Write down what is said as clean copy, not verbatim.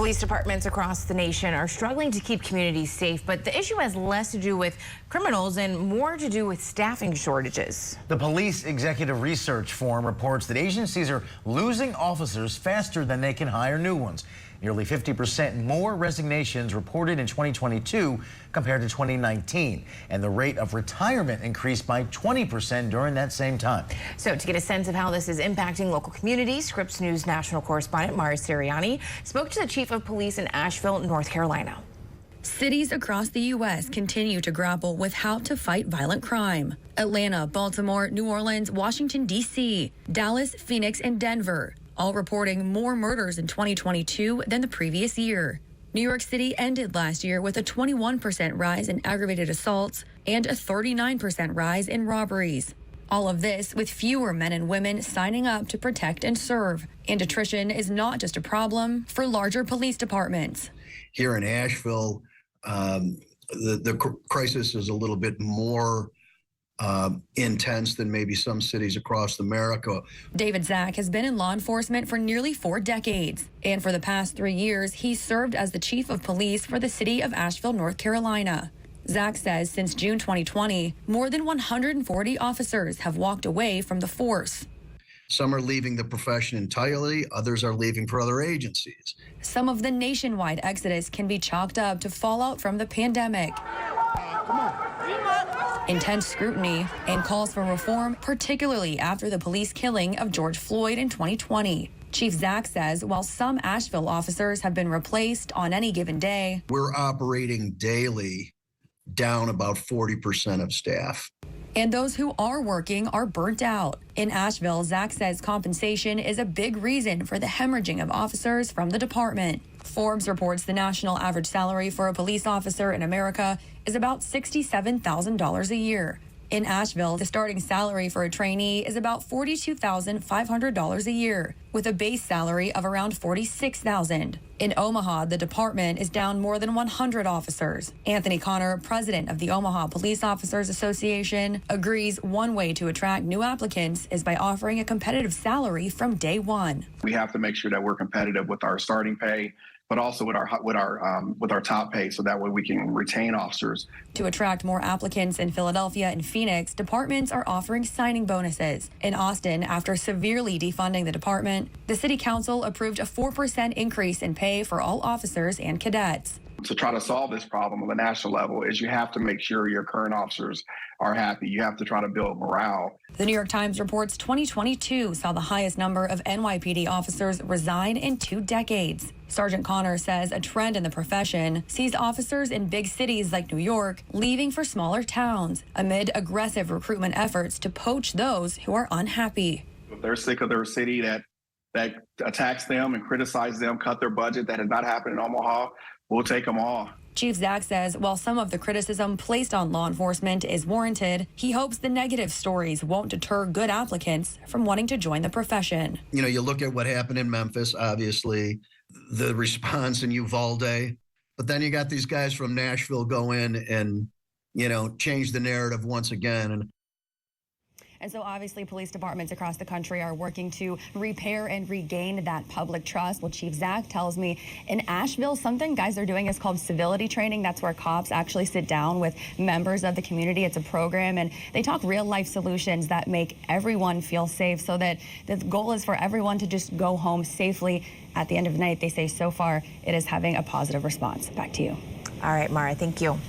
Police departments across the nation are struggling to keep communities safe, but the issue has less to do with criminals and more to do with staffing shortages. The Police Executive Research Forum reports that agencies are losing officers faster than they can hire new ones. Nearly 50% more resignations reported in 2022 compared to 2019, and the rate of retirement increased by 20% during that same time. So to get a sense of how this is impacting local communities, Scripps News national correspondent Mara Siriani spoke to the chief of police in Asheville, North Carolina. Cities across the U.S. continue to grapple with how to fight violent crime. Atlanta, Baltimore, New Orleans, Washington, D.C., Dallas, Phoenix, and Denver, all reporting more murders in 2022 than the previous year. New York City ended last year with a 21% rise in aggravated assaults and a 39% rise in robberies. All of this with fewer men and women signing up to protect and serve. And attrition is not just a problem for larger police departments. Here in Asheville, the crisis is a little bit more intense than maybe some cities across America. David Zach has been in law enforcement for nearly 4 decades. And for the past 3 years, he served as the chief of police for the city of Asheville, North Carolina. Zach says since June 2020, more than 140 officers have walked away from the force. Some are leaving the profession entirely, others are leaving for other agencies. Some of the nationwide exodus can be chalked up to fallout from the pandemic. Intense scrutiny and calls for reform, particularly after the police killing of George Floyd in 2020. Chief Zach says while some Asheville officers have been replaced on any given day, we're operating daily down about 40% of staff. And those who are working are burnt out. In Asheville, Zach says compensation is a big reason for the hemorrhaging of officers from the department. Forbes reports the national average salary for a police officer in America is about $67,000 a year. In Asheville, the starting salary for a trainee is about $42,500 a year, with a base salary of around $46,000. In Omaha, the department is down more than 100 officers. Anthony Connor, president of the Omaha Police Officers Association, agrees one way to attract new applicants is by offering a competitive salary from day one. We have to make sure that we're competitive with our starting pay, but also with our top pay, so that way we can retain officers. To attract more applicants in Philadelphia and Phoenix, departments are offering signing bonuses. In Austin, after severely defunding the department, the city council approved a 4% increase in pay for all officers and cadets. To try to solve this problem on the national level is you have to make sure your current officers are happy. You have to try to build morale. The New York Times reports 2022 saw the highest number of NYPD officers resign in 2 decades. Sergeant Connor says a trend in the profession sees officers in big cities like New York leaving for smaller towns amid aggressive recruitment efforts to poach those who are unhappy. If they're sick of their city that attacks them and criticizes them, cut their budget, that has not happened in Omaha, we'll take them all. Chief Zach says while some of the criticism placed on law enforcement is warranted, he hopes the negative stories won't deter good applicants from wanting to join the profession. You know, you look at what happened in Memphis, obviously, the response in Uvalde, but then you got these guys from Nashville go in and, you know, change the narrative once again. And so obviously police departments across the country are working to repair and regain that public trust. Well, Chief Zach tells me in Asheville, something guys are doing is called civility training. That's where cops actually sit down with members of the community. It's a program, and they talk real life solutions that make everyone feel safe, so that the goal is for everyone to just go home safely. At the end of the night, they say so far it is having a positive response. Back to you. All right, Mara, thank you.